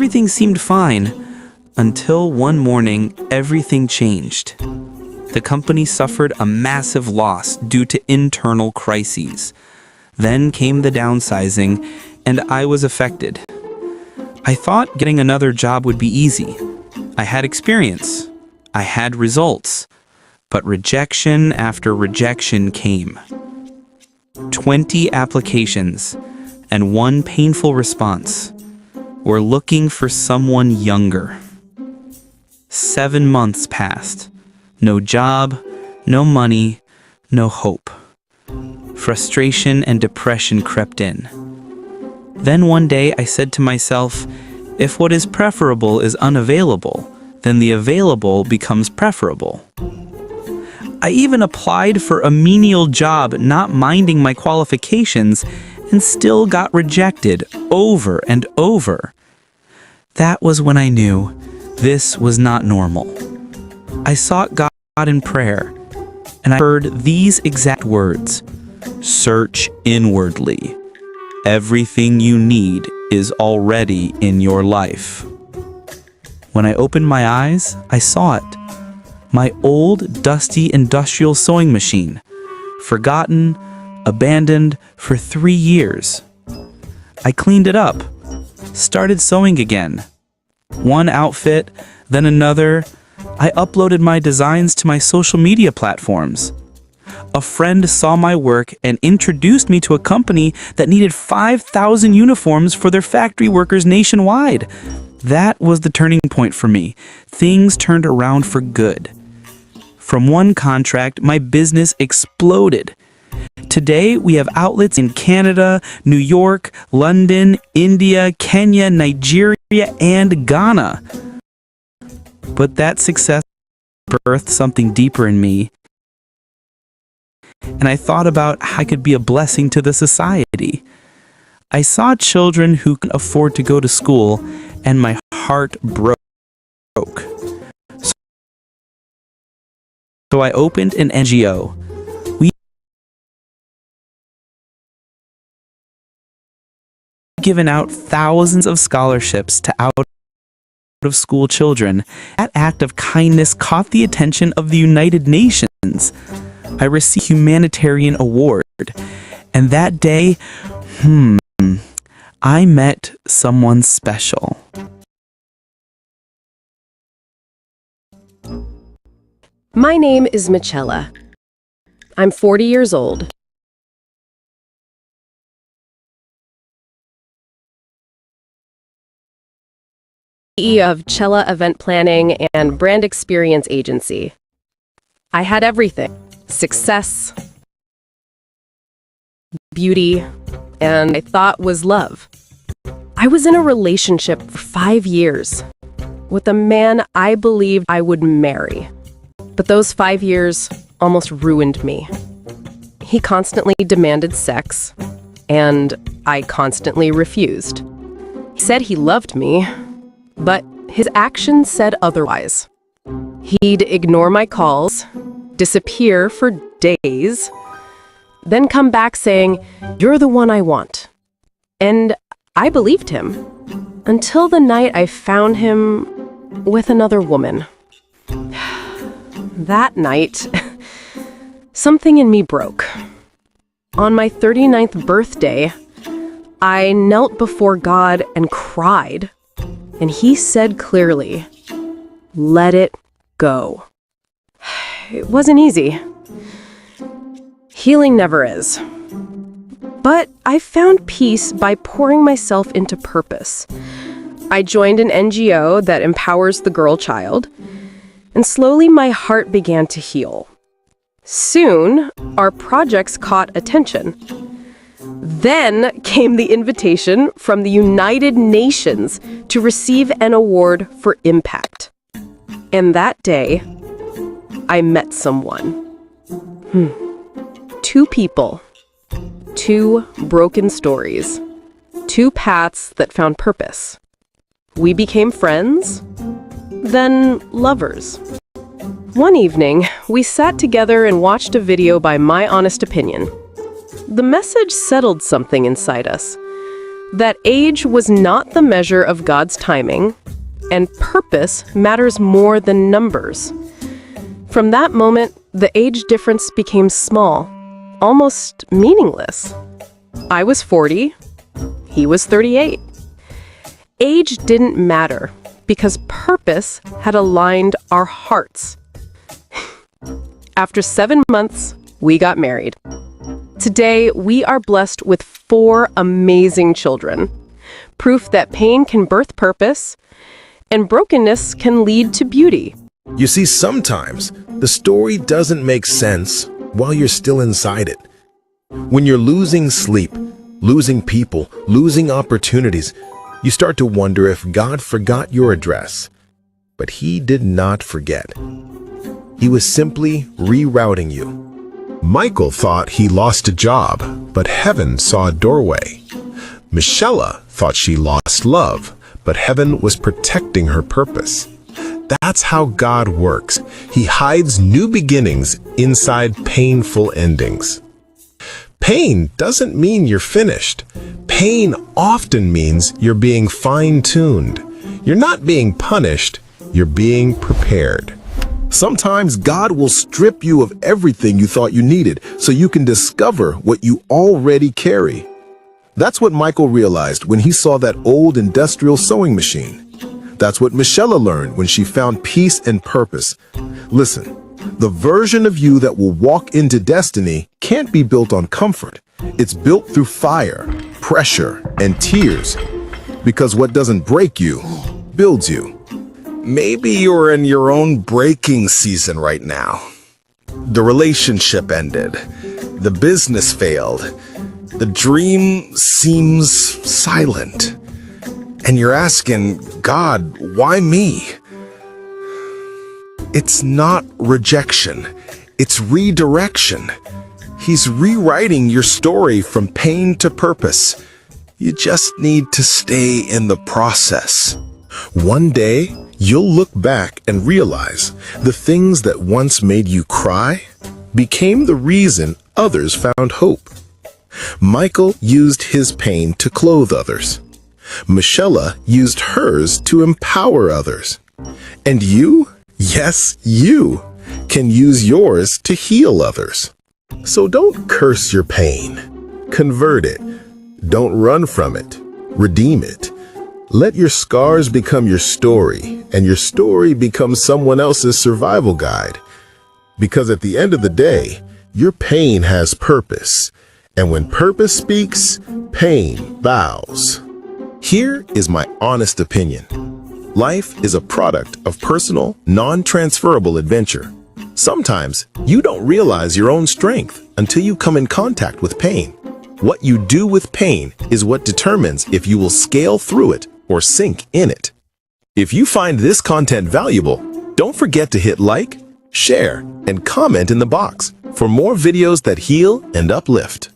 everything seemed fine until one morning everything changed. The company suffered a massive loss due to internal crises. Then came the downsizing, and I was affected. I thought getting another job would be easy. I had experience. I had results. But rejection after rejection came. 20 applications and one painful response. We're looking for someone younger. 7 months passed. No job, no money, no hope. Frustration and depression crept in. Then one day I said to myself, if what is preferable is unavailable, then the available becomes preferable. I even applied for a menial job not minding my qualifications and still got rejected over and over. That was when I knew this was not normal. I sought God in prayer, and I heard these exact words: search inwardly. Everything you need is already in your life. When I opened my eyes, I saw it. My old, dusty industrial sewing machine, forgotten, abandoned for 3 years. I cleaned it up, started sewing again. One outfit, then another. I uploaded my designs to my social media platforms. A friend saw my work and introduced me to a company that needed 5,000 uniforms for their factory workers nationwide. That was the turning point for me. Things turned around for good. From one contract, my business exploded. Today, we have outlets in Canada, New York, London, India, Kenya, Nigeria, and Ghana. But that success birthed something deeper in me. And I thought about how I could be a blessing to the society. I saw children who couldn't afford to go to school, and my heart broke. So I opened an NGO. We've given out thousands of scholarships to out-of-school children. That act of kindness caught the attention of the United Nations. I received a humanitarian award. And that day, I met someone special. My name is Michela. I'm 40 years old. CEO of Chella Event Planning and Brand Experience Agency. I had everything: success, beauty, and I thought was love. I was in a relationship for 5 years with a man I believed I would marry. But those 5 years almost ruined me. He constantly demanded sex, and I constantly refused. He said he loved me, but his actions said otherwise. He'd ignore my calls, disappear for days, then come back saying, "You're the one I want." And I believed him, until the night I found him with another woman. That night, something in me broke. On my 39th birthday, I knelt before God and cried, and he said clearly, "Let it go." It wasn't easy. Healing never is. But I found peace by pouring myself into purpose. I joined an NGO that empowers the girl child, and slowly my heart began to heal. Soon, our projects caught attention. Then came the invitation from the United Nations to receive an award for impact. And that day, I met someone. 2 people, 2 broken stories, 2 paths that found purpose. We became friends, then lovers. One evening, we sat together and watched a video by My Honest Opinion. The message settled something inside us. that age was not the measure of God's timing, and purpose matters more than numbers. From that moment, the age difference became small, almost meaningless. I was 40, he was 38. Age didn't matter because purpose had aligned our hearts. After 7 months, we got married. Today, we are blessed with 4 amazing children. Proof that pain can birth purpose, and brokenness can lead to beauty. You see, sometimes the story doesn't make sense while you're still inside it. When you're losing sleep, losing people, losing opportunities, you start to wonder if God forgot your address. But He did not forget. He was simply rerouting you. Michael thought he lost a job, but heaven saw a doorway. Michelle thought she lost love, but heaven was protecting her purpose. That's how God works. He hides new beginnings inside painful endings. Pain doesn't mean you're finished. Pain often means you're being fine-tuned. You're not being punished, you're being prepared. Sometimes God will strip you of everything you thought you needed so you can discover what you already carry. That's what Michael realized when he saw that old industrial sewing machine. That's what Michelle learned when she found peace and purpose. Listen, the version of you that will walk into destiny can't be built on comfort. It's built through fire, pressure, and tears. Because what doesn't break you builds you. Maybe you're in your own breaking season right now. The relationship ended. The business failed. The dream seems silent. And you're asking, God, why me? It's not rejection. It's redirection. He's rewriting your story from pain to purpose. You just need to stay in the process. One day, you'll look back and realize the things that once made you cry became the reason others found hope. Michael used his pain to clothe others. Michelle used hers to empower others. And you, yes, you, can use yours to heal others. So don't curse your pain. Convert it. Don't run from it. Redeem it. Let your scars become your story, and your story become someone else's survival guide. Because at the end of the day, your pain has purpose. And when purpose speaks, pain bows. Here is my honest opinion. Life is a product of personal, non-transferable adventure. Sometimes you don't realize your own strength until you come in contact with pain. What you do with pain is what determines if you will scale through it or sink in it. If you find this content valuable, don't forget to hit like, share, and comment in the box for more videos that heal and uplift.